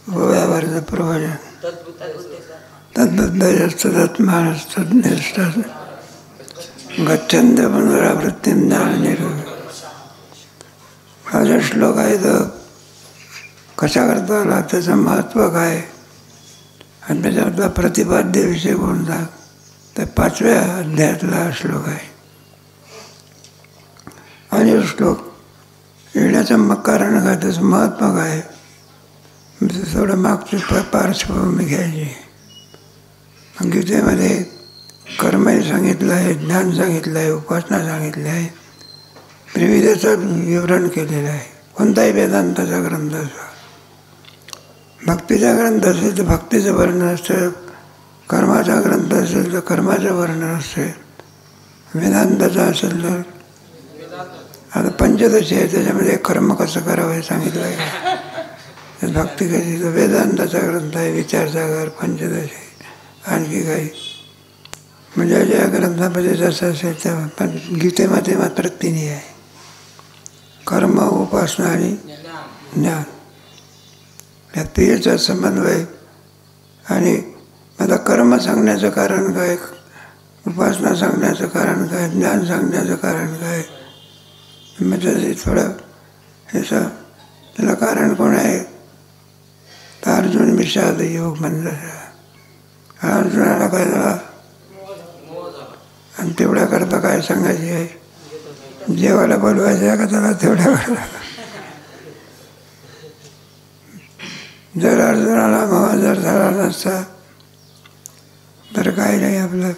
गोव्यावरचं प्रवचन तद्बुद्धयस्तदात्मानस्तज्ञेष्टात् गच्छन्ते पुनरावृत्तिं ज्ञाननिर्गुण. हा जो श्लोक आहे तो कशा करता आला, त्याचं महत्त्व काय आणि त्याच्यातला प्रतिपाद्य विषय कोणता, तर 5व्या अध्यायातला हा श्लोक आहे. आणि श्लोक येण्याचं मग कारण काय, त्याचं महत्त्व काय, थोडं मागची पार्श्वभूमी घ्यायची. गीतेमध्ये कर्मही सांगितलं आहे, ज्ञान सांगितलं आहे, उपासना सांगितली आहे, त्रिविधेचं विवरण केलेलं आहे. कोणताही वेदांताचा ग्रंथ असो, भक्तीचा ग्रंथ असेल तर भक्तीचं वर्णन असतं, कर्माचा ग्रंथ असेल तर कर्माचं वर्णन असते, वेदांताचा असेल तर आता पंचदशी आहे, त्याच्यामध्ये कर्म कसं करावं हे सांगितलं आहे. भक्ती कशी, तर वेदांताचा ग्रंथ आहे, विचारसागर, पंचदशी, आणखी काही म्हणजे ज्या ग्रंथामध्ये जसं असेल तेव्हा. पण गीतेमध्ये मात्र तिन्ही आहे, कर्म, उपासना आणि ज्ञान. या तिन्हीचा समन्वय. आणि आता कर्म सांगण्याचं कारण काय, उपासना सांगण्याचं कारण काय, ज्ञान सांगण्याचं कारण काय, म्हणजे थोडं ह्याचं त्याला कारण कोण आहे, तर अर्जुन विषाद योग म्हणलं. अर्जुनाला काय झाला आणि तेवढ्या करता काय सांगायची आहे, जेवायला बोलवायचं आहे का त्याला तेवढ्या करता. जर अर्जुनाला मोह जर झाला नसता तर काय नाही, आपलं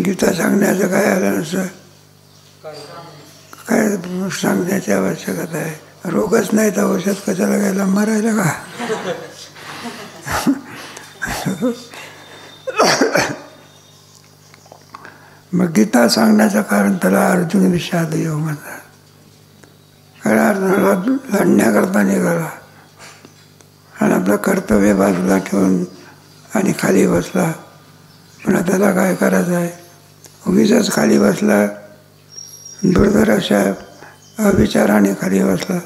गीता सांगण्याचं काय आलं नसतं, काय सांगण्याची आवश्यकता आहे. रोगच नाही तर औषध कशाला घ्यायला, मरायला का. मग गीता सांगण्याचं कारण त्याला अर्जुन विषाद योग म्हणतात. कारण अर्जुनाला लढण्याकरता निघाला आणि आपलं कर्तव्य बाजूला ठेवून आणि खाली बसला. पुन्हा त्याला काय करायचं आहे, उगीच खाली बसला, दुर्धर अशा अविचाराने खाली बसला.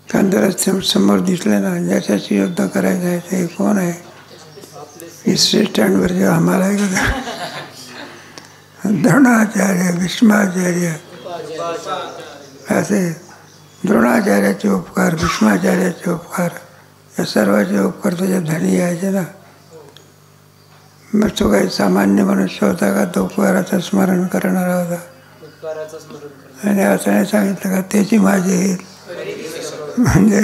कारण त्याला समोर दिसले ना, ज्याच्याशी युद्ध करायचं आहे ते कोण आहे, हिस्ट्री स्टँडवर जे आम्हाला आहे का, द्रोणाचार्य, भीष्माचार्य, असे द्रोणाचार्याचे उपकार, भीष्माचार्याचे उपकार, या सर्वांचे उपकार त्याच्या धनी यायचे ना. मग तो काही सामान्य मनुष्य होता का, तो उपकाराचं स्मरण करणारा होता. आणि असं नाही सांगितलं का त्याची माझी येईल म्हणजे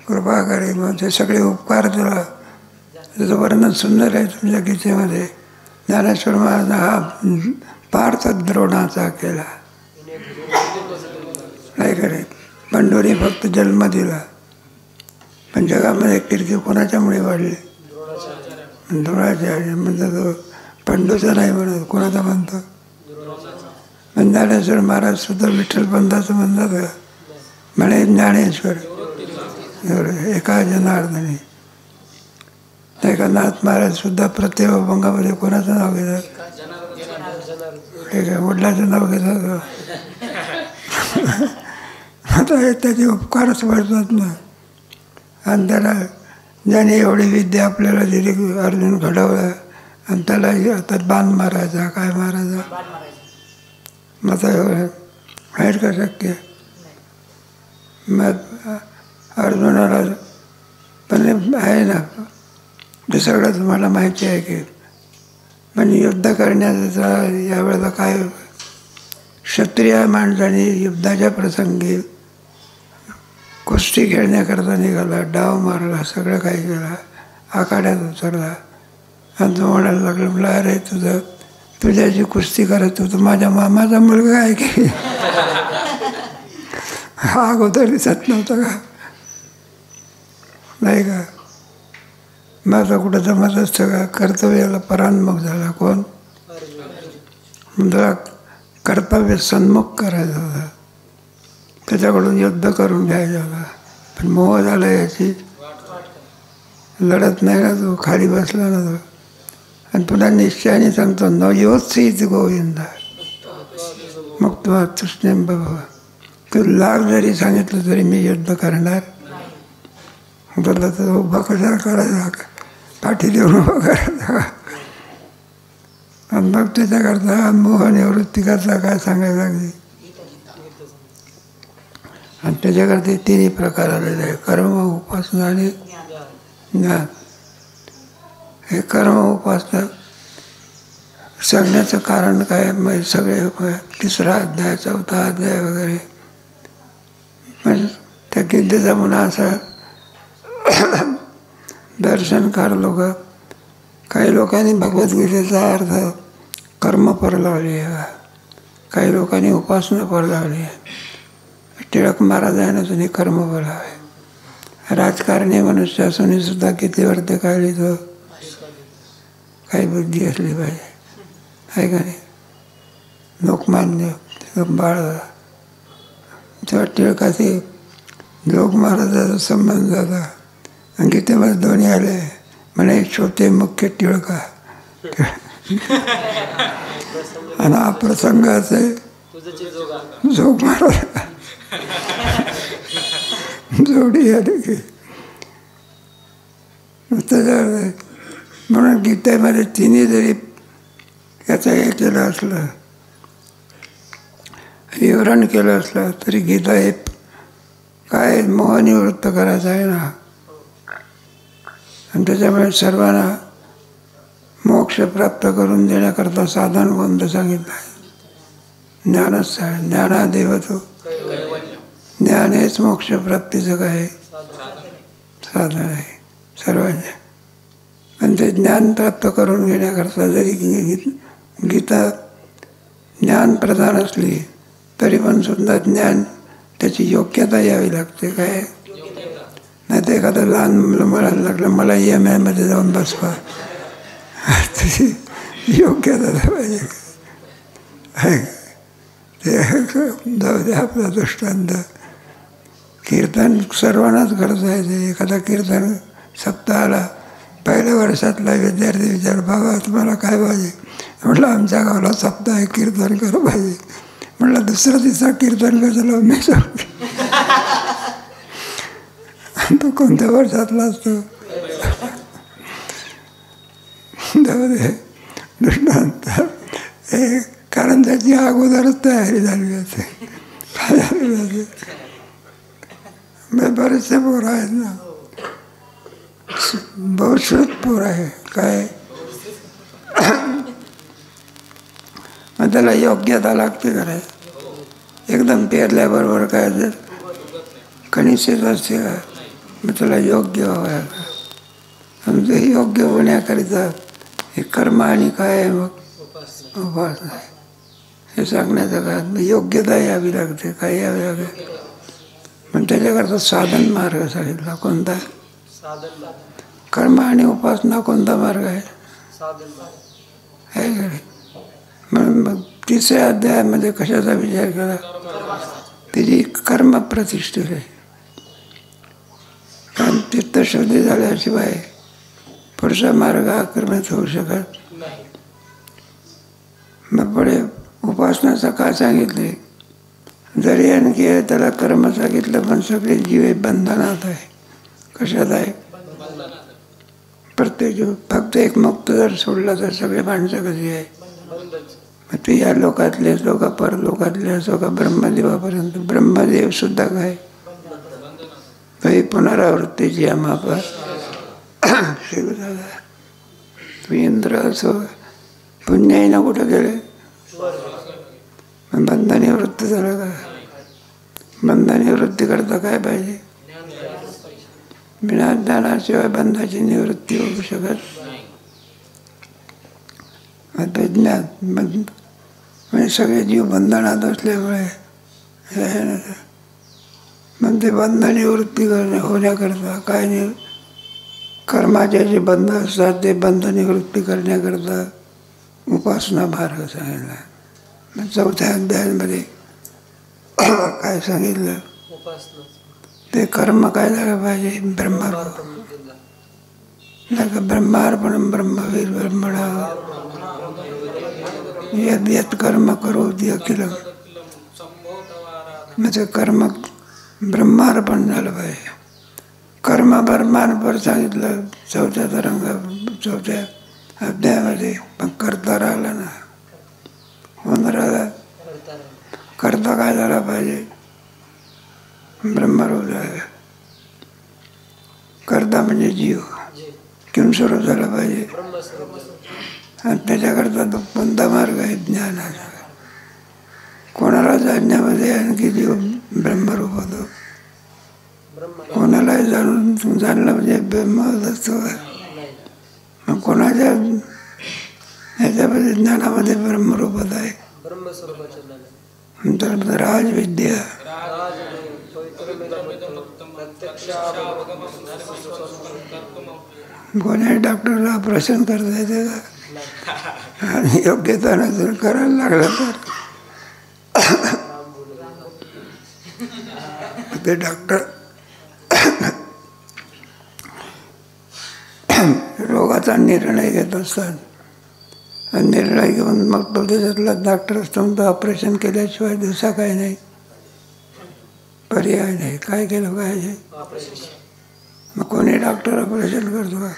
कृपा करे. मग ते सगळे उपकार तुला, त्याचं वर्णन सुंदर आहे तुमच्या गीतेमध्ये. ज्ञानेश्वर महाराज हा पार्थ द्रोणाचा केला नाही करे. पंढोरी फक्त जन्म दिला, पण जगामध्ये कीर्ती कोणाच्यामुळे वाढली, द्रोणाचार्य म्हणतो. तो पंडूचा नाही म्हणत, कोणाचा म्हणतो, ज्ञानेश्वर महाराज सुद्धा विठ्ठल पंथाचं म्हणतात, म्हणे ज्ञानेश्वर एका जनार्दनी. एकनाथ महाराज सुद्धा प्रत्येकभंगामध्ये कोणाचं नाव घेतात, वडिलाचं नाव घेतात. आता त्याचे उपकारच वाढतात ना. आणि त्याला ज्याने एवढी विद्या आपल्याला दिली, अर्जुन घडवला, आणि त्याला आता बाण मारायचा, काय मारायचा, मग आहे का शक्य. मग अर्जुनाला पण आहे ना, ते सगळं तुम्हाला माहिती आहे की. पण युद्ध करण्याचा यावेळेला काय, क्षत्रिय माणसाने युद्धाच्या प्रसंगी कुस्ती खेळण्याकरता निघाला, डाव मारला, सगळं काही केलं, आखाड्यात उतरला. आणि तो म्हणायला लागला, मला अरे तुझ्याची कुस्ती करत होतो, माझ्या मामाचा मुलगा आहे की. हा अगोदर दिसत नव्हता का, नाही का. मग आता कुठं जमत असतं का, कर्तव्याला परान्मुख झाला कोण, तुला कर्तव्य सन्मुख करायचा होता, त्याच्याकडून युद्ध करून घ्यायचा होता. पण मोह झाला याची, लढत नाही ना, तो खाली बसला ना तो. आणि पुन्हा निश्चयाने सांगतो, न योत्सित गोविंदा मग तुझ्या तृष्णेम बाबा, तू लाख जरी सांगितलं तरी मी युद्ध करणार. बोलला तर उभा कशाला करायचा, पाठी देऊन उभा करायचा. आणि मग त्याच्याकरता मोह निवृत्ती करता काय सांगायला लागली. आणि त्याच्याकरता तिन्ही प्रकार आलेले आहे, कर्म, उपासना आणि ज्ञान. हे कर्म उपासना सांगण्याचं कारण काय, मग सगळे 3रा अध्याय 4था अध्याय वगैरे. पण त्या गीतेचा म्हणा असा दर्शनकार लोक, काही लोकांनी भगवद्गीतेचा अर्थ कर्मपर लावली आहे, काही लोकांनी उपासनापर लावली आहे. टिळक महाराजांना जुनी कर्मपर आहे. राजकारणी मनुष्य असूनही सुद्धा किती वर्ष काढली तो काही बुद्धी असली पाहिजे, आहे का नाही. लोकमान्य बाळ तेव्हा टिळकाचे लोक महाराजाचा संबंध झाला. आणि गीतेमध्ये दोन्ही आले म्हणे, एक छोटे मुख्य टिळका आणि हा प्रसंगाचे जोग महाराज जोडी आली की त्याच्यावर. म्हणून गीतेमध्ये तिन्ही जरी याचं हे केलं असलं, विवरण केलं असलं, तरी गीता हे काय मोह निवृत्त करायचं आहे ना. आणि त्याच्यामुळे सर्वांना मोक्ष प्राप्त करून देण्याकरता साधन कोणतं सांगितलं आहे, ज्ञानच आहे. ज्ञानादेव तो ज्ञान हेच मोक्षप्राप्तीचं काय साधन आहे सर्वांच्या. पण ते ज्ञान प्राप्त करून घेण्याकरता जरी गीता ज्ञानप्रधान असली तरी पण सुद्धा ज्ञान त्याची योग्यता यावी लागते. काय नाही तर एखादं लहान मुलं म्हणायला लागलं मला EMI जाऊन बसवा, त्याची योग्यता पाहिजे. ते जाऊ दे आपला दृष्टांत. कीर्तन सर्वांनाच गरज आहे. ते एखादा कीर्तन सप्ताहाला पहिल्या वर्षातला विद्यार्थी विचार, बाबा तुम्हाला काय पाहिजे. म्हटलं आमच्या गावाला सप्ताह कीर्तन करा पाहिजे. म्हटलं 2रा-3रा कीर्तन कशाला मी सांगते. तो कोणत्या वर्षातला असतो दृष्टांत. हे कारण त्याची अगोदरच तयारी झाली असते. काय झालेली असते. बरेचसे पोरं आहेत ना, बहुश्रुत पोर आहे. काय मग त्याला योग्यता लागते कराय. एकदम पेरल्याबरोबर काय जर कणिसेच असते का, मग त्याला योग्य व्हावं. आणि ते योग्य होण्याकरिता हे कर्म आणि काय आहे मग उपासना आहे. हे सांगण्याचं काय योग्यता यावी लागते. काय यावी लागते. पण त्याच्याकरता साधन मार्ग सांगितला. कोणता कर्म आणि उपासना कोणता मार्ग आहे का. म्हणून मग 3ऱ्या अध्यायामध्ये कशाचा विचार केला, त्याची कर्म प्रतिष्ठित आहे. कारण चित्तशुद्धी झाल्याशिवाय पुढचा मार्ग आक्रमित होऊ शकत. मग पुढे उपासनाचं काय सांगितले, जरी आणखी त्याला कर्म सांगितलं पण सगळे जीव बंधनात आहे. कशात आहे, प्रत्येक जीव. फक्त एक मुक्त जर सोडला तर सगळे माणसं कशी आहे. मग ते या लोकातले असो का परलोकातले असो का ब्रह्मदेवापर्यंत. ब्रह्मदेव सुद्धा काय काही पुनरावृत्तीची आम्हाला इंद्र असो पुण्याईनं कुठं गेले, बंधनिवृत्ती झालं का. बंधनिवृत्ती करता काय पाहिजे, बिना ज्ञानाशिवाय बंधाची निवृत्ती होऊ शकत. ज्ञान म्हणजे सगळे जीव बंधनात असल्यामुळे मग ते बंधनिवृत्ती होण्याकरता काय नाही, कर्माचे जे बंध असतात ते बंधनिवृत्ती करण्याकरता उपासना मार्ग सांगितला. मग 4थ्या अध्यायामध्ये काय सांगितलं, ते कर्म काय झालं पाहिजे, ब्रह्मार्पणम ब्रह्मवीर ब्रह्मणा यद यत कर्म करोति अखिलम मग ते कर्म ब्रह्मार्पण झालं पाहिजे. कर्म ब्रह्मार्पण सांगितलं चौथ्या अध्यायामध्ये, पण करता राहिला ना. कोण राहिला? करता काय झाला पाहिजे? ब्रह्मरूप झाला. करता म्हणजे जीव किंमस्वरूप झाला पाहिजे. आणि त्याच्याकरता तो कोणता मार्ग आहे? ज्ञानाचा. कोणाला जाणण्यामध्ये आणखी जीव ब्रह्मरूप होतो. कोणालाही जाणलं म्हणजे ब्रह्मदत्त. मग कोणाच्या ह्याच्यामध्ये ज्ञानामध्ये ब्रह्मरूपत आहे. तर राजविद्या. कोणी डॉक्टरला ऑपरेशन करता येते का? आणि योग्यता नसेल करायला लागलं तर ते डॉक्टर रोगाचा निर्णय घेत असतात. निर्णय घेऊन मग तो त्याच्यातला डॉक्टर असतो तो ऑपरेशन केल्याशिवाय दुसरा काही नाही, पर्याय नाही. काय केलं पाहिजे? मग कोणी डॉक्टर ऑपरेशन करतो का?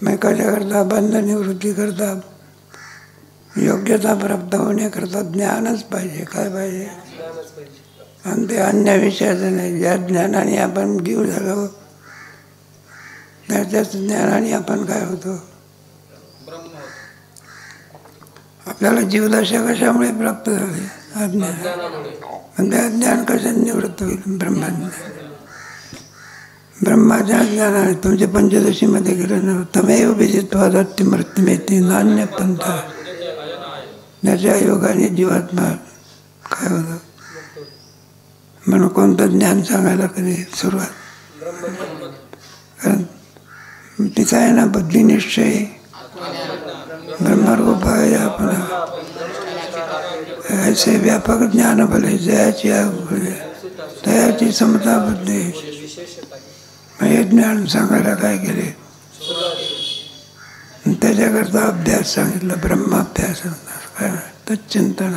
मग कशाकरता? बंध निवृत्ती करता, योग्यता प्राप्त होण्याकरता ज्ञानच पाहिजे. काय पाहिजे? आणि ते अन्य विषयाचं नाही. ज्या ज्ञानाने आपण जीव झालो त्याच्याच ज्ञानाने आपण काय होतो? आपल्याला जीवदशा कशामुळे प्राप्त झाली? अज्ञान. म्हणजे अज्ञान कशा निवृत्त होईल? ब्रह्मज्ञान. ब्रह्माच्या ज्ञानाने तुमच्या पंचदशीमध्ये गेलं ना, तमेव विजित्वा दत्ती मृत्युमेती नान्य पंथा. त्याच्या योगाने जीवात्मा काय होतं? म्हणून कोणतं ज्ञान सांगायला कधी सुरुवात? कारण तिचा आहे ना बुद्धिनिश्चय ब्रह्मरूप आहे अपना. ऐसे व्यापक ज्ञान भले जयाची दयाची समता बुद्धी. हे ज्ञान सांगायला काय केले? त्याच्याकरता अभ्यास सांगितलं. ब्रह्माभ्यास काय? तच्चिंतन.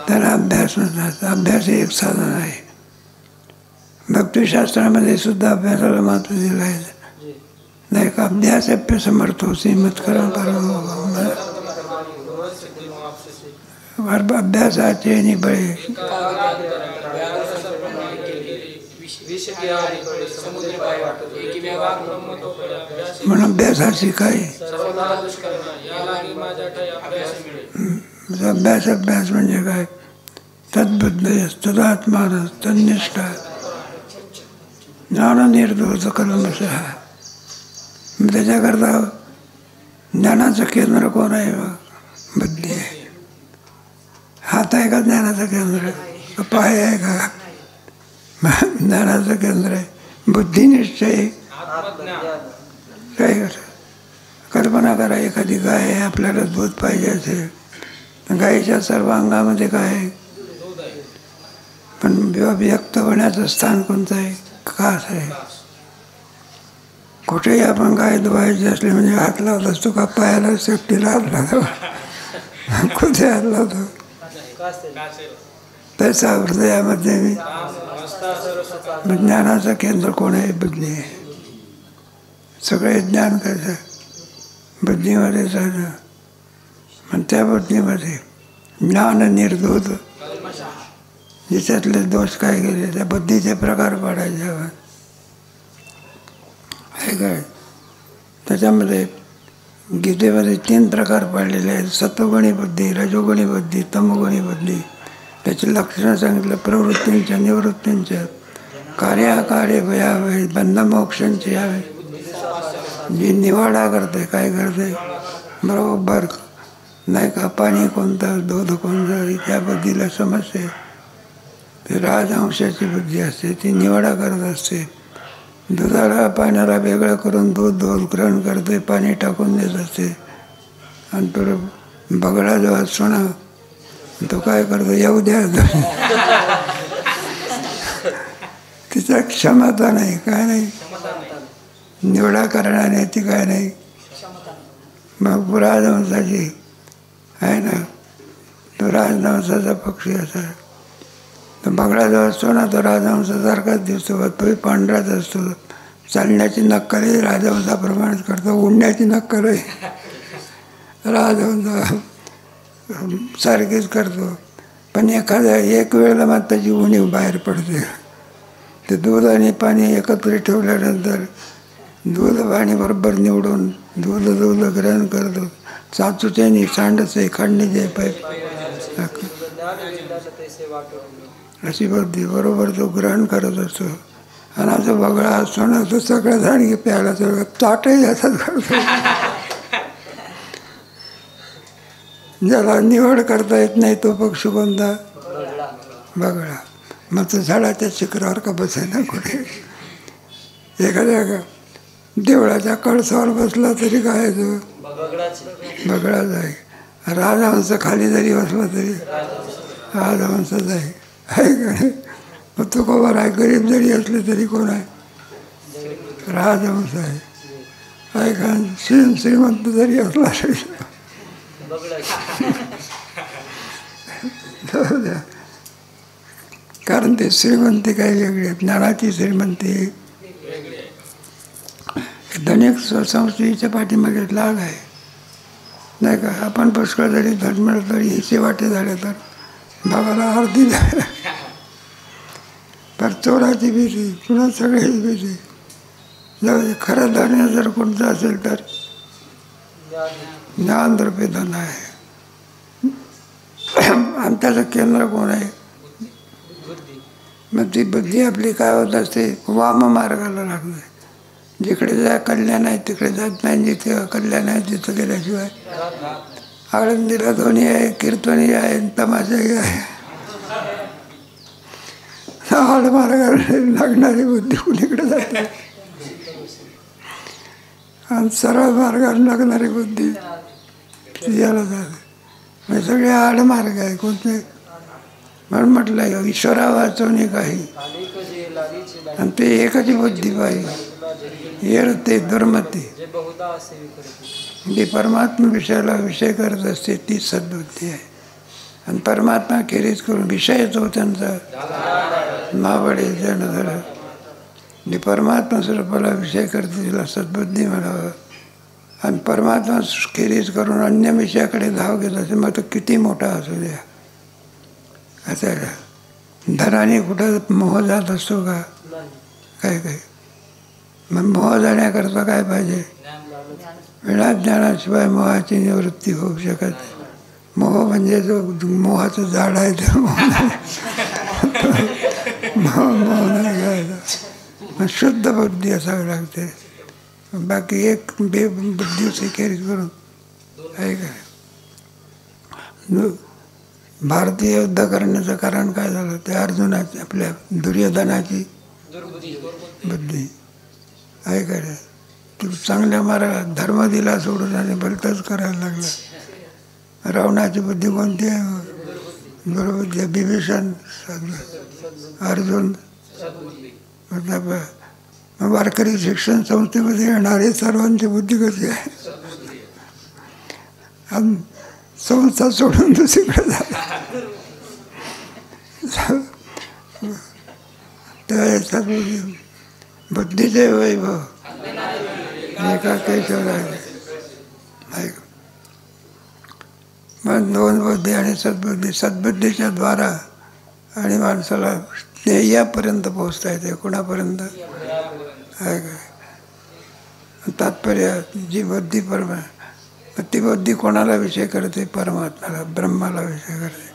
त्याला अभ्यास नसतात. अभ्यास हे एक साधन आहे. भक्तिशास्त्रामध्ये सुद्धा अभ्यासाला महत्व दिलं आहे. नाही का? अभ्यास समर्थो सीमित करा अभ्यासाचे आणि बळे. म्हणून अभ्यासाची काय? अभ्यास म्हणजे काय? तद्बुद्धय तदात्मानस तन्निष्ठा ज्ञान निर्दोष कलमशः. त्याच्याकरता ज्ञानाचं केंद्र कोण आहे? बुद्धी आहे. हात आहे का ज्ञानाचं केंद्र? पाय आहे का? ज्ञानाचं केंद्र आहे. बुद्धिनिश्चय. काय कर? कल्पना करा, एखादी गाय आहे, आपल्याला दूध पाहिजे असेल. गायीच्या सर्व अंगामध्ये काय आहे? पण व्यक्त होण्याचं स्थान कोणतं आहे? कास आहे. कुठेही आपण गाय धुवायची असली म्हणजे हात लावत असतो का? पायाला शेपटीला हात लावतो. कुठे हात लावतो? त्याचा हृदयामध्ये मी. ज्ञानाचं केंद्र कोण आहे? बुद्धी आहे. सगळे ज्ञान कसं बुद्धीमध्ये झालं. पण त्या बुद्धीमध्ये ज्ञान निर्दोष. ज्याच्यातले दोष काय गेले त्या बुद्धीचे प्रकार पाडायचे. हे काय? त्याच्यामध्ये गीतेमध्ये 3 प्रकार पाडलेले आहेत. सत्वगुणी बुद्धी, रजोगुणी बुद्धी, तमोगुणी बुद्धी. त्याची लक्षणं सांगितलं. प्रवृत्तींच्या, निवृत्तींच्या, कार्याकार्य भयावय, बंधमोक्षांची यावे. जी निवाडा करते, काय करते? बरोबर नाही का? पाणी कोणतं, दूध कोणतं, त्या बुद्धीला समजते. ते राजहंशाची बुद्धी असते, ती निवाडा करत असते. दुधाला पाण्याला वेगळं करून दूध ग्रहण करते, पाणी टाकून देत असते. आणि तो बगडा जो असतो ना, तो काय करतो? येऊ द्या. तिचा क्षमता नाही, काय नाही, निवडा करण्याने ती काय नाही. मग राजहंसाची आहे ना, तो राजहंसाचा पक्षी असा. तो बगळा जो असतो ना, तो राजहंसासारखाच दिसतो, तोही पांढराच असतो. चालण्याची नक्कलही राजहंसाप्रमाणेच करतो, उडण्याची नक्कलही राजहंसा सारखीच करतो. पण एखाद्या एक वेळेला मात्र त्याची उणीव बाहेर पडते. ते दूध आणि पाणी एकत्र ठेवल्यानंतर दूध पाणी बरोबर निवडून दूध ग्रहण करतो. चाचूचे सांडचे खंडीचे पाईप अशी बुद्धी बरोबर तो ग्रहण करत असतो. आणि असं बगळा असतो ना, तो सगळं झाड प्यायला सगळं ताटही असंच करतो. ज्याला निवड करता येत नाही तो पक्षी कोणता? बगळा. मग तो झाडाच्या शिखरावर का बसायला कुठे? एखाद्या देवळाच्या कळसावर बसला तरी काय तो बगळाच आहे. राजहंस खाली जरी बसला तरी राजहंसच आहे. मग तो खबर आहे, गरीब जरी असले तरी कोण आहे? राजहंस आहे. का श्रीमंत जरी असला तरी कारण ते श्रीमंती काही वेगळी आहे. ज्ञानाची श्रीमंती धनिक संस्कृतीच्या पाठीमागे लाग आहे, नाही का? आपण पुष्कळ जरी धन मिळत तरी हिचे वाटे झाले तर भावाला अर्धी झाले. पर चोराची भीती, पुन्हा सगळ्याची भीती. जाऊ खरं धन जर कोणतं असेल तर ज्ञानरूपी धन आहे. आणि त्याचं केंद्र कोण आहे? मग ती बुद्धी आपली काय होत असते? वाम मार्गाला लागते. जिकडे जा कल्याण आहे तिकडे जात नाही, जिथे कल्याण आहे तिथं गेल्याशिवाय. आळंदीला ध्वनी आहे, कीर्तनी आहे, तमाशाही आहे. आड मार्गाला लागणारी बुद्धी कुणीकडे जाते? आणि सरळ मार्गाला लागणारी बुद्धी याला जाते. म्हणजे सगळे आडमार्ग आहे. कोणते? म्हणून म्हटलं ईश्वरा वाचवणे काही, आणि ते एकच बुद्धी पाहिजे. येते दुर्मती जी परमात्मा विषयाला विषय करत असते ती सद्बुद्धी आहे. आणि परमात्मा खेरीज करून विषय तो त्यांचा नावडे जण झालं. जी परमात्मा स्वरूपाला विषय करते तिला सद्बुद्धी म्हणावं. आणि परमात्मा खेरीज करून अन्य विषयाकडे धाव घेत असेल मग तो किती मोठा असू द्या. असं आहे का? धनाने कुठं मोह जात असतो का? काय काय? मग मोह जाण्याकरता काय पाहिजे? विना ज्ञानाशिवाय मोहाची निवृत्ती होऊ शकत. मोह म्हणजे जो मोहाचं झाड आहे ते मोह नाही घ्यायचा. मग शुद्ध बुद्धी असावी लागते. बाकी एक बुद्धीची खेरीज करून आहे का? भारतीय युद्ध करण्याचं कारण काय झालं? ते अर्जुनाची आपल्या दुर्योधनाची बुद्धी आहे का? तू चांगल्या मार्गात धर्म दिला सोडून आणि भलतंच करायला लागला. रावणाची बुद्धी कोणती आहे? दुर्बुद्धी. विभीषण, अर्जुन. वारकरी शिक्षण संस्थेमध्ये येणारे सर्वांची बुद्धी कशी आहे? आणि संस्था सोडून दुसरीकडे झाला त्या बुद्धीचे वैभव एका केशवर आहे. मग दोन बुद्धी आणि सद्बुद्धी. सद्बुद्धीच्या द्वारा आणि माणसाला ध्येयापर्यंत पोचता येते. कोणापर्यंत आहे का? तात्पर्य जी बुद्धी ती बुद्धी कोणाला विषय करते? परमात्म्याला, ब्रह्माला विषय करते.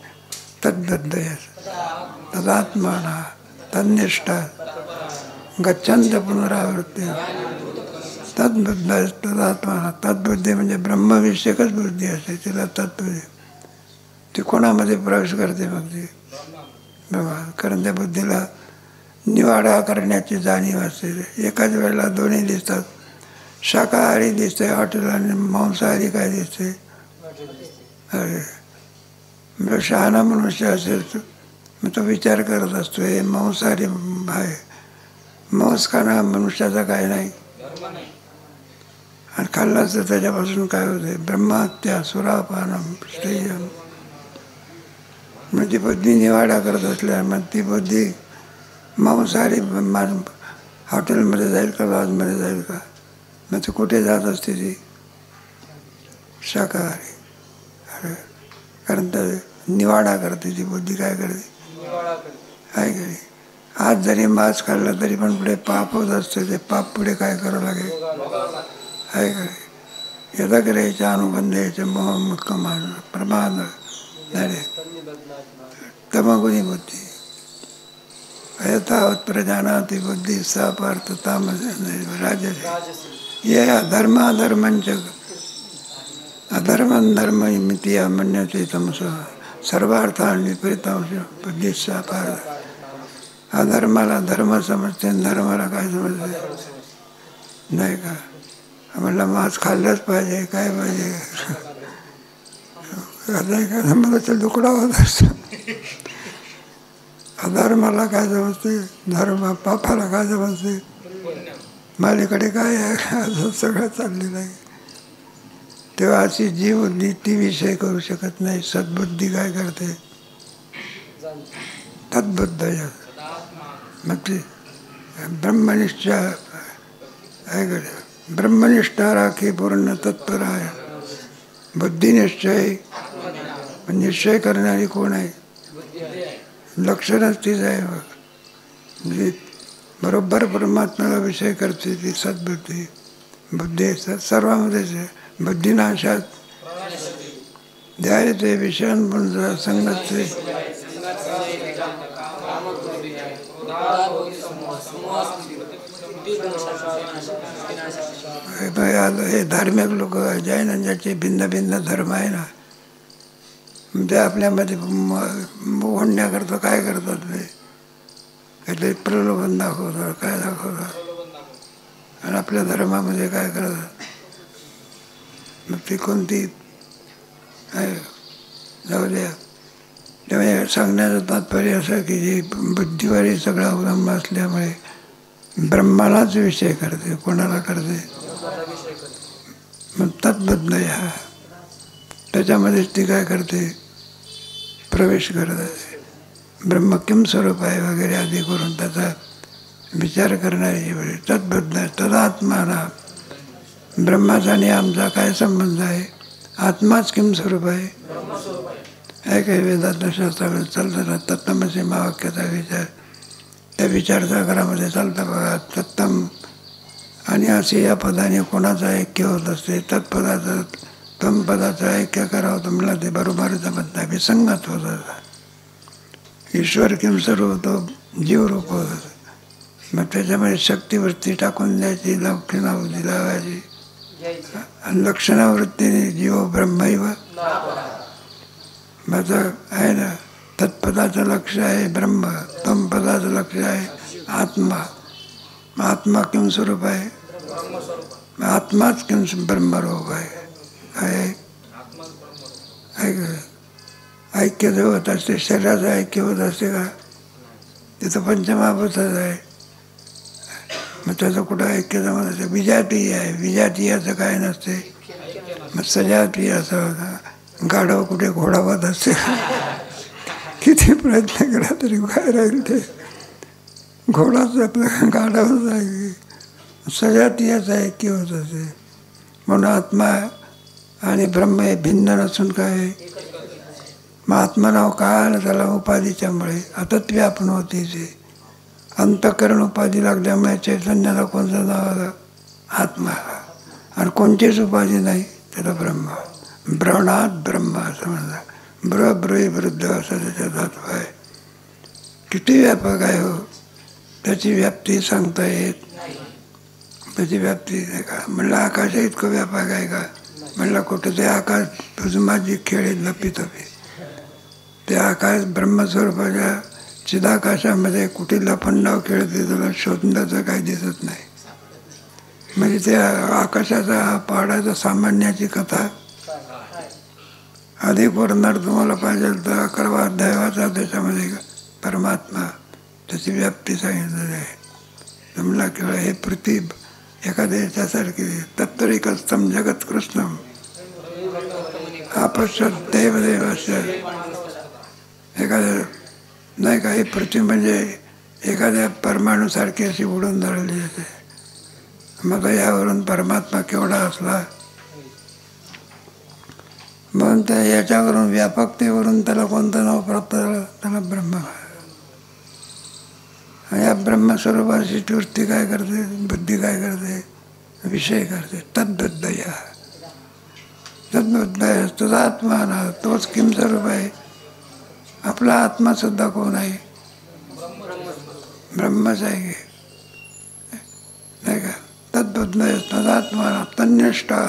तद्बुद्ध तदात्माना तन्निष्ठा गच्छन्त पुनरावृत्ती तद्बुद्ध तदात्माना. तद्बुद्धी म्हणजे ब्रह्मविषयकच बुद्धी असते. तिला तत्वबुद्धी. ती कोणामध्ये प्रवेश करते? मग ती ब्रह्मा. कारण त्या बुद्धीला निवाडा करण्याची जाणीव असते. एकाच वेळेला दोन्ही दिसतात. शाकाहारी दिसते हॉटेल आणि मांसाहारी काय दिसते? अरे शहाणा मनुष्य असेल मग तो विचार करत असतो हे मांसाहारी आहे. मांस खाणं मनुष्याचा काय नाही. आणि खाल्लाच तर त्याच्यापासून काय होते? ब्रह्महत्या सुरापानम श्रेयम. मग ती बुद्धी निवाडा करत असल्या, मग ती बुद्धी मांसाहारी हॉटेलमध्ये जाईल का, लॉजमध्ये जाईल का? मग ती कुठे जात असते? ती शाकाहारी. अरे कारण तर निवाडा करते ती बुद्धी. काय करते? काय करे? आज जरी मांस खाल्लं तरी पण पुढे पाप होत असते. ते पाप पुढे काय करावं लागेल? काय करे? यदग्रेच्या अनुबंधेचे मोहमुख मान प्रमाद झाले तमगुणी बुद्धी यथावत प्रजानाती बुद्धी सा पार्थ तामस राजसी. ये अधर्म अधर्मंच अधर्म धर्म मितिया मन्यते तमस सर्वार्थान विपरीतांश बुद्धी सा पार्थ. अधर्माला धर्म समजते, धर्माला काय समजते? नाही का? म्हणलं मांस खाल्लंच पाहिजे. काय पाहिजे? मला तर दुकडा होत असतो. अधर्माला काय समजते? धर्म पापाला काय समजते? माझ्याकडे काय आहे? असं सगळं चाललेलं आहे. तेव्हा अशी जी बुद्धी ती विषय करू शकत नाही. सद्बुद्धी काय करते? तद्बुद्ध. मग ते ब्रह्मनिष्ठा काय करते? ब्रह्मनिष्ठा राखी पूर्ण तत्पर आहे. बुद्धिनिश्चय निश्चय करणारी कोण आहे? लक्षणच तीच आहे. म्हणजे बरोबर परमात्म्याला विषय करते ती सद्बुद्धी. बुद्धी सर्वामध्येच आहे. बुद्धिनाशात ध्यायते विषयांपुंज संगतचे. हे धार्मिक लोक जैनांचे भिन्न भिन्न धर्म आहे ना, ते आपल्यामध्ये ओढण्याकरता काय करतात? ते काहीतरी प्रलोभन दाखवतात, काय दाखवतात. आणि आपल्या धर्मामध्ये काय करतात? मग ती कोणती आहे? जाऊ द्या. त्यामुळे सांगण्याचं तात्पर्य असं की जी बुद्धीवर सगळा अवलंब असल्यामुळे ब्रह्मालाच विषय करते. कोणाला करते? मग तद्बुद्ध ह्या त्याच्यामध्येच ती काय करते? प्रवेश करत असते. ब्रह्म किम स्वरूप आहे वगैरे आधी करून त्याचा विचार करणारी वेळ तद्बुद्ध. तदात्माला ब्रह्माचा आणि आमचा काय संबंध आहे? आत्माच किम स्वरूप आहे. आहे काही वेदांत शास्त्रामध्ये चालतं. तत्तमसी महावाक्याचा विचार त्या विचारसागरामध्ये चालतं बघा. तत्तम आणि असे या पदाने कोणाचं ऐक्य होत असते? तत्पदाचं तम पदाचं ऐक्य करावं तर मला ते बरोबर जमत नाही. विसंगत होत असतात. ईश्वर किम स्वरूप होतो? जीवरूप होत असतो. मग त्याच्यामध्ये शक्तिवृत्ती टाकून द्यायची, लक्षणावृत्ती लावायची. आणि लक्षणावृत्तीने जीव ब्रह्मैव माझं आहे ना. तत्पदाचं लक्ष आहे ब्रह्म, तम पदाचं लक्ष आहे आत्मा. आत्मा किम स्वरूप आहे? आत्माच किम ब्रह्मरूप आहे. काय ऐक्य जे होत असते, शरीराचं ऐक्य होत असते का? तिथं पंचमहाभूतच आहे. मग त्याचं कुठं ऐक्य जमत असते? विजातीय आहे. विजातीयाचं काय नसते. मग सजातीय असं होता. गाढव कुठे घोडावत असते. किती प्रयत्न करा तरी काय राहील ते घोडाच आपलं गाढवच आहे. सजातीयाचं ऐक्य होत असते. म्हणून आत्मा आणि ब्रह्म हे भिन्न नसून काय? मग आत्मनाव काय आलं त्याला? उपाधीच्यामुळे अतत व्यापन होते. ते अंतःकरण उपाधी लागल्यामुळे चैतन्याला कोणतं नाव आलं? आत्मा. आणि कोणतीच उपाधी नाही त्याला ब्रह्म. ब्रणात ब्रह्म असं म्हणतात. ब्रही वृद्ध असं त्याच्या धातू आहे. किती व्यापक आहे हो. त्याची व्याप्ती सांगता येत. त्याची व्याप्ती नाही का? म्हणलं आकाश इतकं व्यापक आहे का? म्हणलं कुठं ते आकाश माझी खेळ लपी ते आकाश ब्रह्मस्वरूपाच्या चिदाकाशामध्ये कुठे लफंडाव खेळते त्याला शोधण्याचं काही दिसत नाही. म्हणजे त्या आकाशाचा पहाडाचा सामान्याची कथा अधिक वर्णन तुम्हाला पाहिजे तर 11वा अध्याय वाचा. त्याच्यामध्ये परमात्मा त्याची व्याप्ती सांगितलेली आहे. जमला किंवा हे एखाद्या याच्यासारखी तत्त्वैकस्थं जगत्कृष्णं आपश्यत देवदेवस्य. एखाद्या नाही काही पृथ्वी म्हणजे एखाद्या परमाणूसारखी अशी उडून धरली असते. मग यावरून परमात्मा केवढा असला. म्हणून त्या याच्यावरून व्यापकतेवरून त्याला कोणतं नाव प्राप्त झालं? त्याला ब्रह्म. या ब्रह्मस्वरूपाची वृत्ती काय करते? बुद्धी काय करते? विषय करते. तद्बुद्धया तद्बुद्धया तदात्मा. तोच किम स्वरूप आहे. आपला आत्मा सुद्धा कोण आहे? ब्रह्मच आहे नाही का? तद्बुद्धया तदात्मा तन्निष्ठा.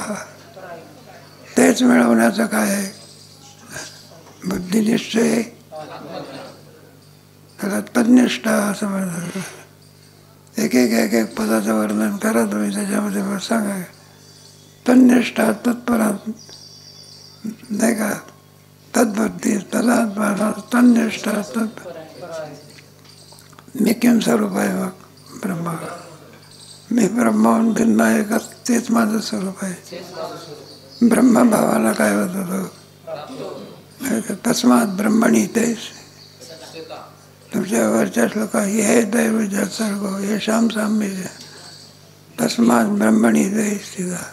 तेच मिळवण्याचं काय आहे? बुद्धिनिश्चय. त्याला तन्निष्ठा असं म्हणतात. एक एक पदाचं वर्णन करा तुम्ही त्याच्यामध्ये सांगा. तन्निष्ठा तत्परा नाही का? तद्बुद्धी तदात्मा तन्निष्ठा मी किम स्वरूप आहे? मग ब्रह्मा. मी ब्रह्माहून भिन्न आहे का? तेच माझं स्वरूप आहे. ब्रह्मभावाला काय होत होतं? तस्मात ब्रह्मणी तेच. तुमच्या वरच्या श्लोका हे दैव जत्सर्ग हे श्याम साम्य. तस्मात ब्रह्मणी तेच स्थिता.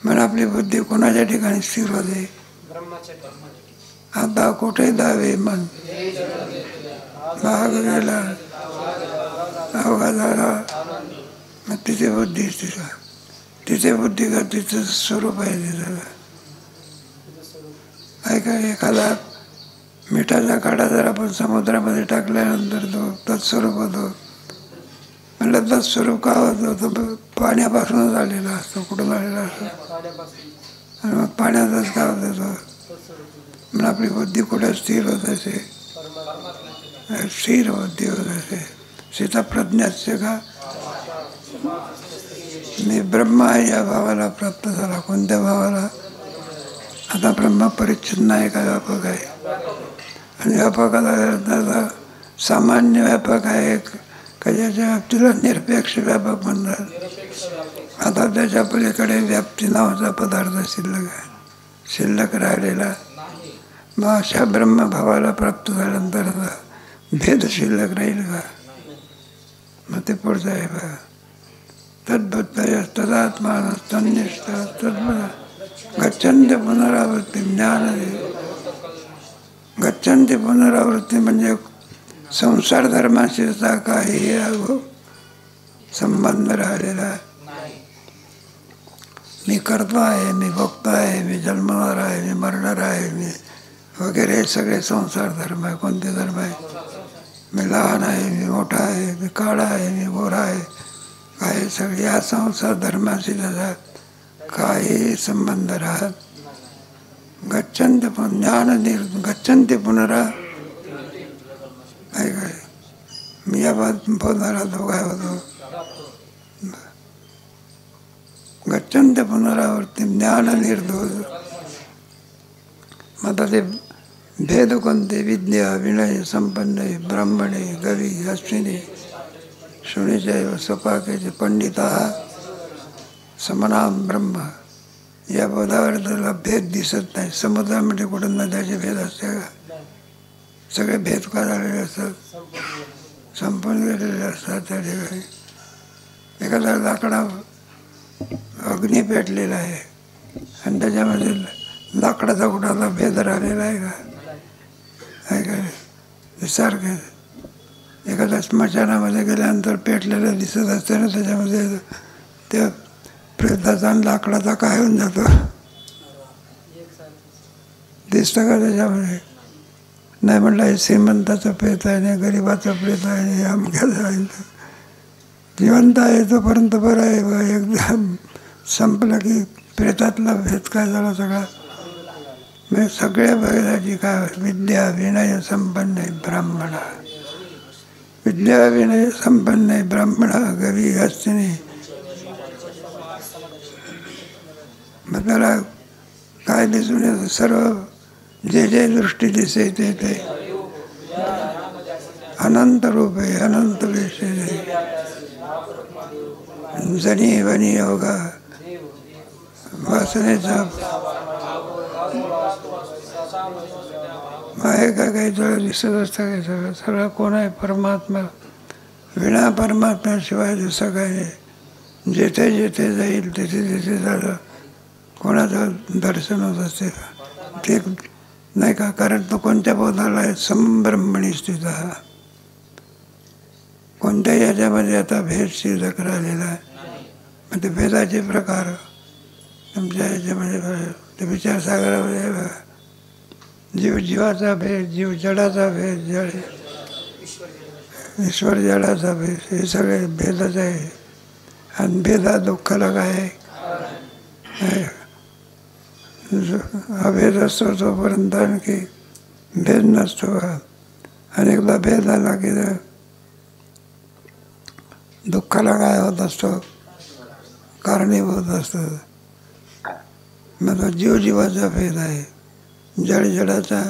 मला आपली बुद्धी कोणाच्या ठिकाणी स्थिर होते? आता कुठे दावे मन भाग गेला अवघा झाला. मग तिथे बुद्धी स्थिर. तिथे बुद्धी का तिचं स्वरूप आहे. तिथं ऐका एखादा मिठाचा काढा जर आपण समुद्रामध्ये टाकल्यानंतर तो तत्स्वरूप होतो. म्हणलं तत्स्वरूप का होतो? तो पाण्यापासूनच आलेला असतो. कुठून आलेला असतो? आणि मग पाण्यातच का होतो तो? म्हणून आपली बुद्धी कुठे स्थिर होत असे? स्थिर बुद्धी होत असे. स्थितप्रज्ञास्य का? मी ब्रह्म आहे या भावाला प्राप्त झाला. कोणत्या भावाला? आता ब्रह्म परिच्छिन्न आहे का व्यापक आहे? आणि व्यापकाला सामान्य व्यापक आहे का ज्याच्या व्याप्तीला निरपेक्ष व्यापक म्हणतात. आता त्याच्या पलीकडे व्याप्ती नावाचा पदार्थ शिल्लक आहे. शिल्लक राहिलेला. मग अशा ब्रह्मभावाला प्राप्त झाल्यानंतर भेद शिल्लक राहील का? मग ते पुढचं आहे बघा. तद्बुद्धया तदात्मा तन्निष्ठा तद्बुद्ध गच्छन्ति पुनरावृत्ती ज्ञान. गच्छन्ति पुनरावृत्ती म्हणजे संसार धर्माशी काही संबंध राहिलेला. मी करतो आहे, मी भोगतो आहे, मी जन्मणार आहे, मी मरणार आहे, मी वगैरे सगळे संसार धर्म आहे. कोणते धर्म आहे? मी लहान आहे, मी मोठा आहे, मी काळा आहे, मी गोरा आहे. काय सगळे या संसार धर्माशी त्याचा काही संबंध राहत. गच्छन्ति ज्ञान गच्छन्ति पुनरा. काय काय मी या बोलणारा तो काय होतो? गच्छन्ति पुनरावृत्ती ज्ञान निर्दोष. मग ते भेद कोणते? विद्या विनय संपन्न ब्राह्मणे गवी अश्विनी शुणीचैव स्वपाकेचे पंडिता समनाम ब्रह्म. या पदावर त्याला भेद दिसत नाही. समुद्रामध्ये कुठं नद्याचे भेद असते का? सगळे भेद का झालेले असतात? संपून गेलेले असतात. त्या ठिकाणी एखादा लाकडा अग्नी पेटलेला आहे आणि त्याच्यामध्ये लाकडाचा कुठाला भेद राहिलेला आहे का? आहे का? सारखे एखाद्या स्मशानामध्ये गेल्यानंतर पेटलेलं दिसत असते ना, त्याच्यामध्ये त्या प्रेताचा आणि लाकडाचा काय होऊन जातो? दिसतं का त्याच्यामध्ये? नाही म्हटलं हे श्रीमंताचं प्रेत आहे, नाही गरिबाचं प्रेत आहे, हे अमक्याचं आहे. जिवंत आहे तोपर्यंत बरं आहे बा. एकदम संपलं की प्रेतातला भेद काय झाला सगळा? म्हणजे सगळ्या भेदाची काय? विद्या विनय संपन्न ब्राह्मण. विद्या विनय संपन्न ब्राह्मण गवी हस्तिनी. मग त्याला काय दिसून येतं? सर्व जे जे दृष्टी दिसे ते अनंत रूप आहे, अनंत विषय. जनी वनी योगा वासनेचा आहे का काही तुला दिसत असतं काय सगळं सगळं कोण आहे परमात्मा विना परमात्म्याशिवाय दुसरं काही नाही जेथे जेथे जाईल तिथे तिथे झालं कोणाचं दर्शन होत असते ते नाही का कारण तो कोणत्या बोधाला आहे संब्रह्मणी स्थित कोणत्याही याच्यामध्ये आता भेद शिल्लक राहिलेला आहे मग ते भेदाचे प्रकार तुमच्या याच्यामध्ये ते विचारसागरामध्ये जीव जीवाचा भेद जीव जडाचा भेद जड ईश्वर जडाचा भेद हे सगळे भेदच आहे आणि भेदा दुःखाला काय आहे अभेद असतो तोपर्यंत आणखी भेद नसतो अनेकदा भेद आला की दुःखाला काय होत असतो कारणीभूत असतं मग जीव जीवाचा भेद आहे जड जडाचा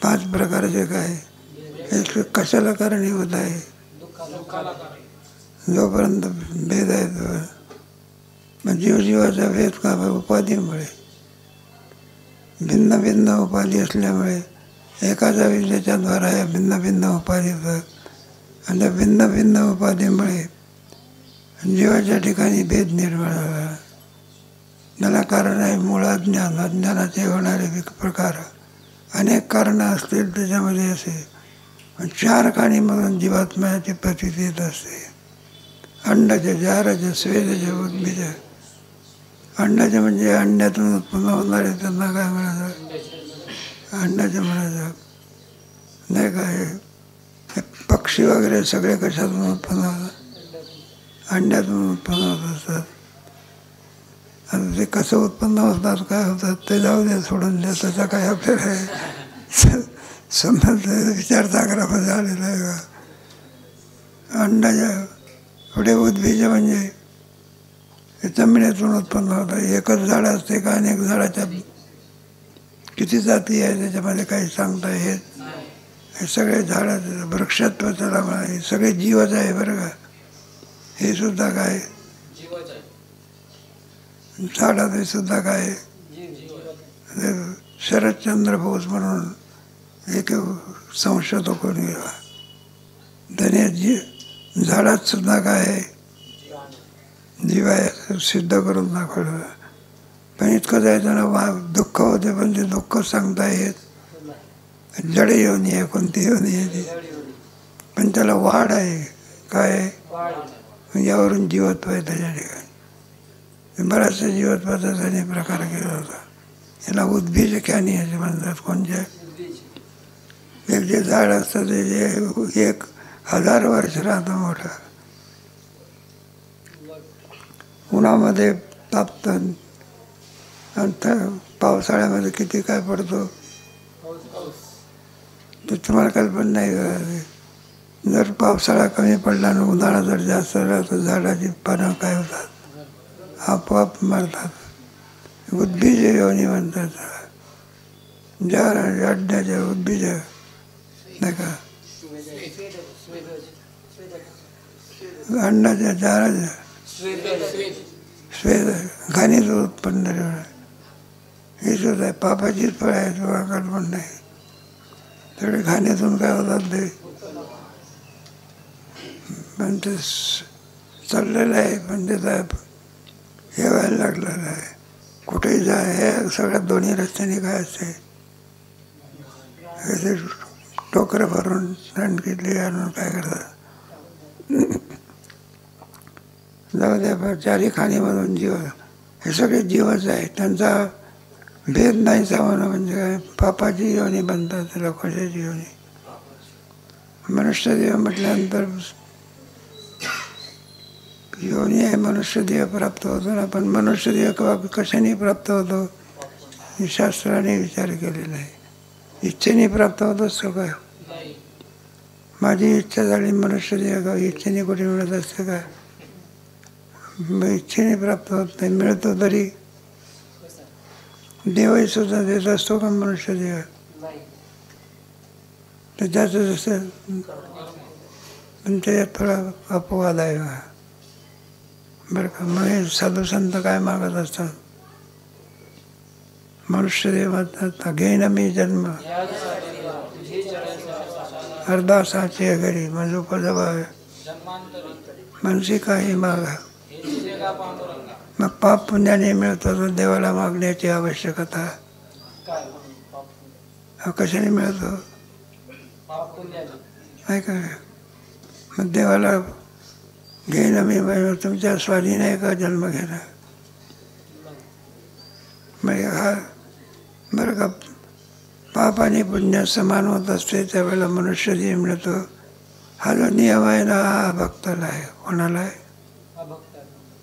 5 प्रकारचे काय हे कशाला कारणीभूत आहे जोपर्यंत भेद आहे तो मग जीवजीवाचा भेद का उपाधीमुळे भिन्न भिन्न उपाधी असल्यामुळे एकाचा विद्येच्याद्वारा या भिन्न भिन्न उपाधी होतात आणि त्या भिन्न भिन्न उपाधीमुळे जीवाच्या ठिकाणी भेद निर्माण झाला त्याला कारण आहे मूळ अज्ञान अज्ञानाचे होणारे प्रकार अनेक कारणं असतील त्याच्यामध्ये असे 4 कारणीमधून जीवात्म्याची प्रतीती येत असते अंडज जारज स्वेदज उद्भिज अंडज म्हणजे अंड्यातून उत्पन्न होणारे त्यांना काय म्हणायचं अंडज म्हणायचं नाही काय पक्षी वगैरे सगळे कशातून उत्पन्न होतात अंड्यातून उत्पन्न होत असतात आता ते कसं उत्पन्न होतात काय होतात ते जाऊ द्या सोडून द्या त्याचा काय आपल्याला संबंध विचारसागरामध्ये आलेला आहे का अंडाच्या पुढे उद्बीज म्हणजे जमिनीतून उत्पन्न होतं एकच झाड असते का अनेक झाडाच्या किती जाती आहे त्याच्यामध्ये काही सांगता येत हे सगळे झाडाचं वृक्षत्व त्याला म्हणा हे सगळे जीवच आहे बरं का हे सुद्धा काय झाडात सुद्धा काय शरदचंद्र बोस म्हणून एक संशोधक कोणी त्याने झाडात सुद्धा काय आहे जीव आहे सिद्ध करून दाखवलं पण इतकं जायचं दुःख होते पण ते दुःख सांगता येत जड योनी आहे कोणती योनी आहे ती पण त्याला वाढ आहे काय यावरून जीवत्व आहे त्याच्या ठिकाणी बराचसा जीवत्वाचा त्याने प्रकार केला होता याला उद्बीजख्यानी असे म्हणतात कोणत्या एक जे झाड असतं ते जे 1000 वर्ष राहतं मोठं उन्हामध्ये तापतं आणि पावसाळ्यामध्ये किती काय पडतो ते तुम्हाला कल्पना नाही जर पावसाळा कमी पडला आणि उन्हाळा जर जास्त राहिला तर झाडाची पानं काय होतात आपोआप मरतात उद्बीज योनी म्हणतात जार अड्ड्याच्या उद्बीज नाही का अंडाच्या जाराच्या स्वेद घाणीचं उत्पन्न हे सुद्धा आहे पापाचीच फळ आहे तुम्हाला कल्पना नाही तेवढे घाणीतून काय होतात ते पण ते चाललेलं आहे पण त्याचा हे व्हायला लागलेलं आहे कुठेही जा हे सगळ्यात दोन्ही रस्त्याने काय असते हे टोकरं भरून किटली आणून काय करतात जाऊ द्या 4 खाणीमधून जीव हे सगळे जीवच आहे त्यांचा भेद नाही सावणं म्हणजे काय पापाची योनी बनतात त्याला कशाची योनी मनुष्यदेह म्हटल्यानंतर योनी आहे मनुष्यदेह प्राप्त होतो ना पण मनुष्यदेह कशाने प्राप्त होतो हे शास्त्राने विचार केलेला आहे इच्छेने प्राप्त होत असतो काय माझी इच्छा झाली मनुष्यदेह इच्छेने कुठे मिळत असते काय इच्छेने प्राप्त होत नाही मिळतो तरी देवही सुद्धा देत असतो का मनुष्यदेह त्याच्याचं जसं पण त्याच्यात थोडा अपवाद आहे बरं का. मग हे साधू संत काय मागत असतात? मनुष्य देव म्हणतात घेईन मी जन्म अर्धासाचे घरी म्हणजे उपजवावे मनसी काही मागा. मग पाप पुण्याने मिळतो तर देवाला मागण्याची आवश्यकता कशाने मिळतो? ऐका मग देवाला घेणं मी तुमच्या स्वाधीन आहे का जन्म घेणं? मग हा बरं का पाप आणि पुण्य समान होत असते त्यावेळेला मनुष्य जीव मिळतो. हा जो नियम आहे ना हा भक्ताला आहे. कोणाला आहे?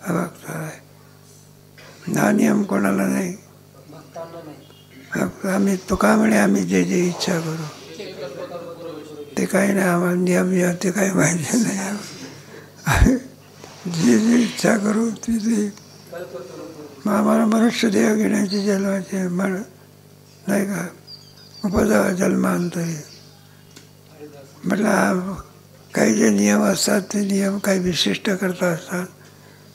अभक्ताला आहे. हा नियम कोणाला नाही. आम्ही तुका म्हणे आम्ही जे जे इच्छा करू ते काही नाही. आम्हाला नियम ते काही माहिती नाही. जे जे इच्छा करू ते मग आम्हाला मनुष्य देह घेण्याची जन्माची नाही का उपजावा जन्मांतरी म्हटलं. काही जे नियम असतात ते नियम काही विशिष्ट करता असतात,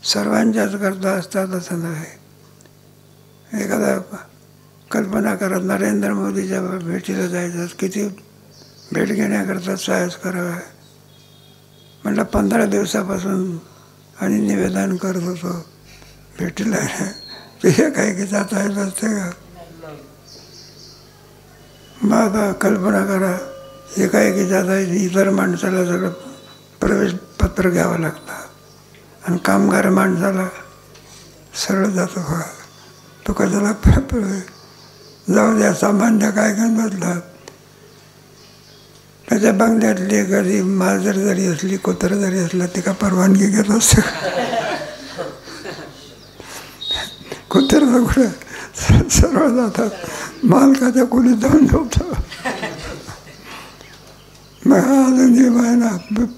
सर्वांच्याच करता असतात असं नाही. एखादा कल्पना करत नरेंद्र मोदीच्या भेटीला जायचं किती भेट घेण्याकरता साहस करावं म्हटलं. 15 दिवसापासून आणि निवेदन करत होतो भेटीला. ते काही की जाता येत असते का? मग आता कल्पना करा एकाएकी जाता इतर माणसाला सगळं प्रवेश पत्र घ्यावं लागतं आणि कामगार माणसाला सरळ जातो. तो कशाला जाऊ द्या सामान्य काय काय बदला. त्याच्या बंगल्यातली एखादी मांजर जरी असली कुत्र जरी असला ती का परवानगी घेत असते? कुत्र्याला कुठं सर्व जातात मालकाच्या कोणी जाऊन ठेवतं. मग हा जो नियम आहे ना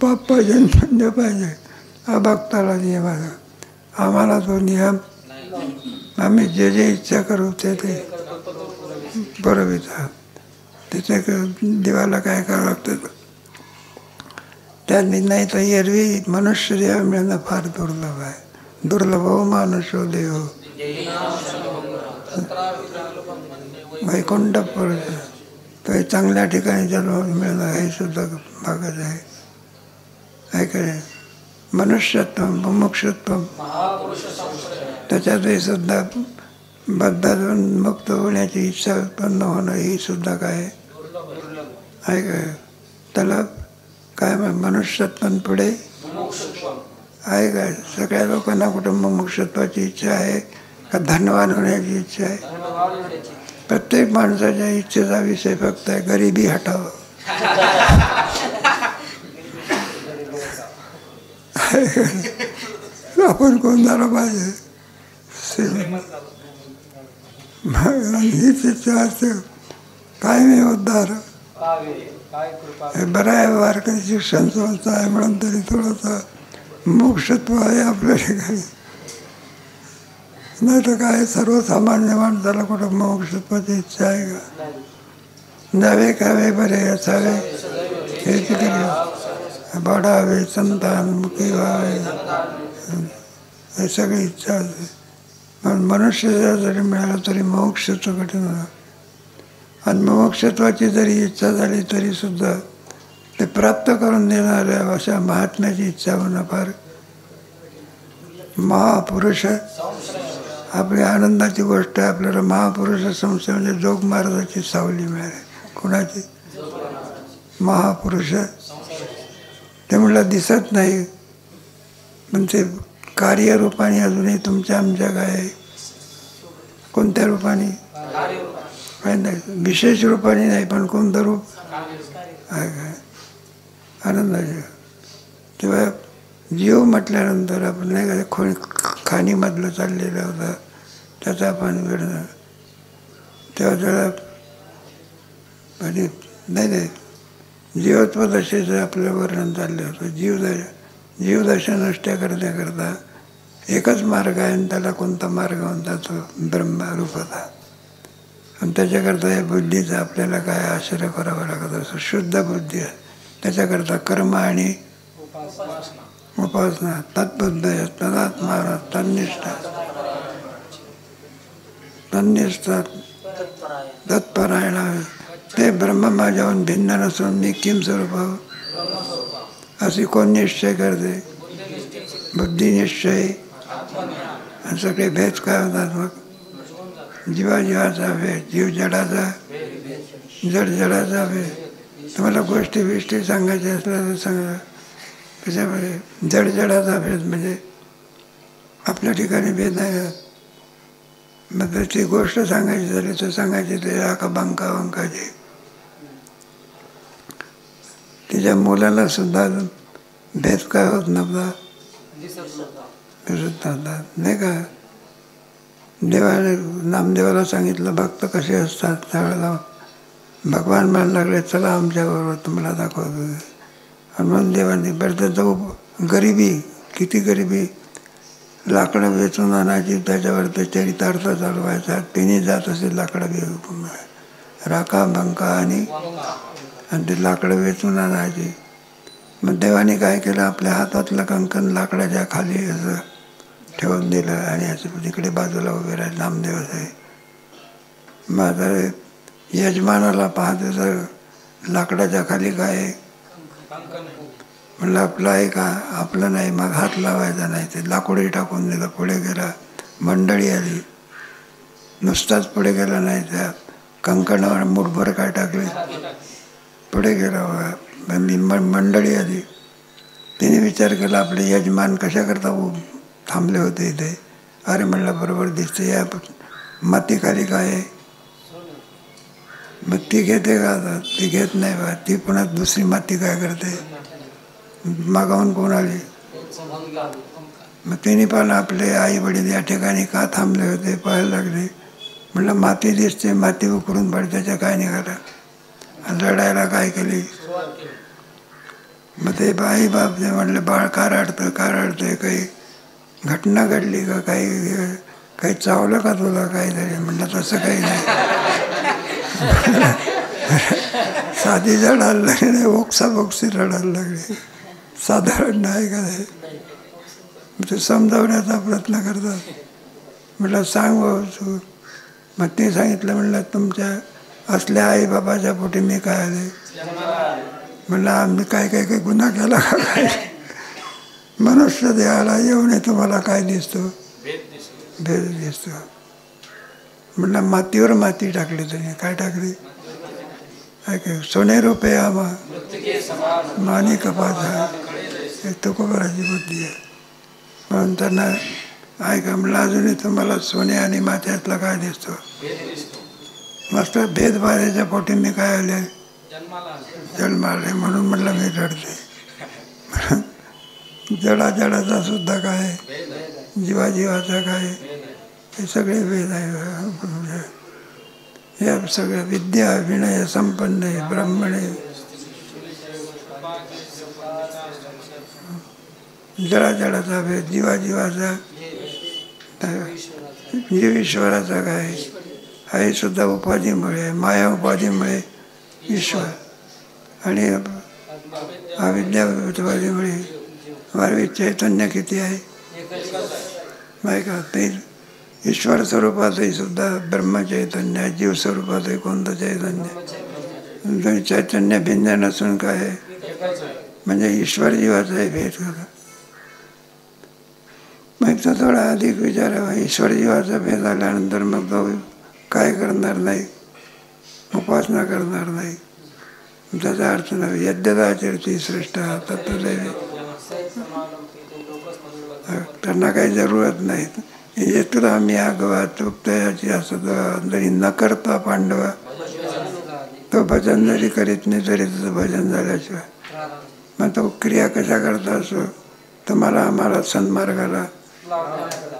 पाप पाहिजे पुण्य पाहिजे हा भक्ताला नियम आहे. आम्हाला तो नियम आम्ही जे जे इच्छा करू ते पुरविता. तिथे देवाला काय करावं लागतं त्यांनी. नाही तर एरवी मनुष्य देव मिळणं फार दुर्लभ आहे. दुर्लभ हो मानुष्य देव वैकुंठ पुरुष तो चांगल्या ठिकाणी जन्म मिळणं हे सुद्धा भागच आहे. काय मनुष्यत्व मुमुक्षुत्व त्याच्यातही सुद्धा बद्धातून मुक्त होण्याची इच्छा उत्पन्न होणं ही सुद्धा काय आहे काय. त्याला काय मनुष्यत्व पुढे आहे काय. सगळ्या लोकांना कुठं मुमुक्षत्वाची इच्छा आहे का धनवान होण्याची इच्छा आहे? प्रत्येक माणसाच्या इच्छेचा विषय फक्त आहे गरिबी हटावं. आपण कोण झालं पाहिजे हीच इच्छा असते. काय मी उद्धार बरं आहे. वारकरी शिक्षण संस्था आहे म्हणून तरी थोडंसं मोक्षत्व आहे आपल्या ठिकाणी. नाही तर काय सर्वसामान्य माणसाला कुठं मोक्षत्वाची इच्छा आहे का? नवे खावे बरे असावे हेच केले वाढावे संतान मुखी व्हावे हे सगळी इच्छा असते. पण मनुष्य जरी मिळाला तरी मोक्षत्व कठीण होणार. आणि मोक्षत्वाची जरी इच्छा झाली तरी सुद्धा ते प्राप्त करून देणाऱ्या अशा महात्म्याची इच्छा होणं फार महापुरुष आपली आनंदाची गोष्ट आहे. आपल्याला महापुरुष संस्था म्हणजे जोग महाराजाची सावली मिळाली. कोणाची? महापुरुष. ते म्हटलं दिसत नाही पण ते कार्यरूपाने अजूनही तुमच्या आमच्या काय कोणत्या रूपाने काय नाही विशेष रूपाने नाही पण कोणतं रूप आहे काय आनंदाचे. तेव्हा जीव म्हटल्यानंतर आपण नाही का खाणीमधलं चाललेलं होतं त्याचा आपण वेळणं तेव्हा त्याला म्हणजे नाही जीवत्व दशेचं आपलं वर्णन चाललं होतं. जीवदशा नष्ट करण्याकरता एकच मार्ग आहे आणि त्याला कोणता मार्ग म्हणतात तो ब्रह्मरूप होता. आणि त्याच्याकरता या बुद्धीचा आपल्याला काय आश्रय करावा लागत असं शुद्ध बुद्धी आहे. त्याच्याकरता कर्म आणि उपासना, तत्बुद्धय तदात्मा तन्निष्ठा तन्निष्ठा तत्परायण. ते ब्रह्म माझ्याहून भिन्न नसून मी किम स्वरूप अशी कोण निश्चय करते? बुद्धिनिश्चय. आणि सगळे भेद काय होतात मग? जीवाजीवाचा भेद, जीव जडाचा, जड जडाचा भेद. तुम्हाला गोष्टी बिष्टी सांगायच्या असल्या तर सांगा. त्याच्यामध्ये जड जडाचा भेद म्हणजे आपल्या ठिकाणी भेद नाही का? मग ती गोष्ट सांगायची झाली तर सांगायची ते आका बंका वंकाची. तिच्या मुलाला सुद्धा भेद काय होत नव्हता, दिसत नव्हता नाही का? देवाने नामदेवाला सांगितलं भक्त कसे असतात. त्यावेळेला भगवान म्हणायला लागले चला आमच्याबरोबर तुम्हाला दाखवतो. आणि म्हणून देवाने बरं तर जाऊ. गरिबी, किती गरिबी, लाकडं वेचून आणायची, त्याच्यावर ते चरितार्थ चालवायचा. तिने जात असे लाकडं राखा बंका आणि ते लाकडं वेचून आणायची. मग देवाने काय केलं, आपल्या हातातलं कंकण लाकडाच्या खाली असं ठेवून दिलं आणि असं तिकडे बाजूला उभे राहिले नामदेव आहे. मग आता यजमानाला पाहते तर लाकडाच्या खाली काय आहे? म्हणलं आपलं आहे का? आपलं नाही. मग हात लावायचा नाही. ते लाकूडही टाकून दिलं. पुढे गेला, मंडळी आली. नुसताच पुढे गेला नाही, त्या कंकणावर मुठभर काय टाकले, पुढे गेला. मंडळी आली. तिने विचार केला आपले यजमान कशा करता थांबले होते इथे. अरे म्हणलं बरोबर दिसते, या मातीखाली काय आहे? मग ती घेते का? आता ती घेत नाही बा. ती पुन्हा दुसरी माती काय करते, मागावून कोण आली. मग तिने पाहिलं आपले आई वडील या ठिकाणी का थांबले होते, पाहायला लागले. म्हणलं माती दिसते, माती उकरून पडते, त्याच्या काय निघालं. आणि रडायला काय केली. मग ते आई बाप ते म्हणले बाळ का रडतं, का रडतंय, काही घटना घडली का, काही चावलं का तुला काहीतरी. म्हणलं तसं काही नाही. साधी रडायला लागली, ओक्साबोक्सी रडायला लागली. साधारण नाही का ते समजावण्याचा प्रयत्न करतात. म्हटलं सांग भाऊ तू. मग ते सांगितलं, म्हणलं तुमच्या असल्या आई बाबाच्या पोटी मी काय आले. म्हणलं आम्ही काय गुन्हा केला का काय? मनुष्य देहाला येऊन तुम्हाला काय दिसतो, भेद दिसतो. म्हणलं मातीवर माती टाकली. त्याने काय टाकली? काय सोने रुपये आम्हा मानी कपात. तुकोबराची बुद्धी आहे. म्हणून त्यांना ऐका म्हणलं अजूनही तुम्हाला सोने आणि मात्यातला काय दिसतो? मस्त भेदभावाच्या पोटी मी काय आले, जन्माले. म्हणून म्हटलं मी रडते. जडाचा सुद्धा काय, जीवाजीवाचा काय, हे सगळे भेद आहे. या सगळ्या विद्या विनय संपन्न ब्राह्मणे जडाचा भेद, जीवाजीवाचा, जीव ईश्वराचा काय आहे सुद्धा उपाधीमुळे, माया उपाधीमुळे ईश्वर. आणि अविद्या उपाधीमुळे वारवी चैतन्य किती आहे माहिती का? ते ईश्वर स्वरूपातही सुद्धा ब्रह्मचैतन्य आहे, जीव स्वरूपातही कोणतं चैतन्य. चैतन्य भिन्न नसून काय आहे म्हणजे ईश्वर जीवाचाही भेद होता. मग तो थोडा अधिक विचार आहे. ईश्वर जीवाचा भेद आल्यानंतर मग तो काय करणार नाही, उपासना करणार नाही. त्याचा अर्थ नाही. यद्यदाचरती श्रेष्ठ तत्वदैव. त्यांना काही जरूरत नाही. येतुरा मी आगवा तृप्तयाची असं जरी न करता पांडवा तो भजन जरी करीत नाही तरी तुझं भजन झाल्याशिवाय. मग तो क्रिया कशा करता असो, तुम्हाला आम्हाला सन्मार्गाला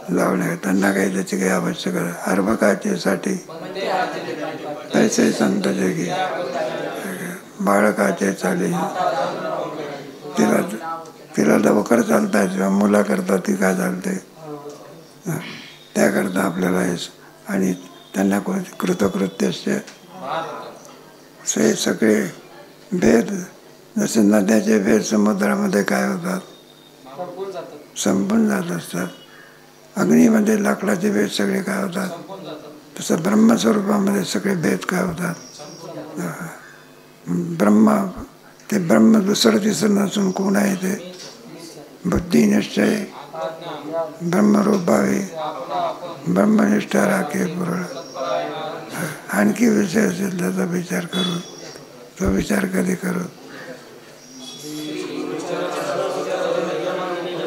लावणे. त्यांना काही त्याची काही आवश्यकता. अर्भकाचे साठी पैसे संत जगी, बाळकाचे चाले. तिला लवकर चालता किंवा मुला करता ती काय चालते त्याकरता आपल्याला आणि त्यांना कृतकृत्यस्य सगळे भेद. जसे नद्याचे भेद समुद्रामध्ये काय होतात, संपून जात असतात. अग्नीमध्ये लाकडाचे भेद सगळे काय होतात, तसं ब्रह्मस्वरूपामध्ये सगळे भेद काय होतात. ब्रह्म ते ब्रह्म दुसरं तिसरं नसून कोण आहे ते बुद्धिनिश्चय ब्रह्मरूप भावे ब्रह्मनिष्ठा राखे पुरळ. आणखी विषय असेल त्याचा विचार करू, तो विचार कधी करू.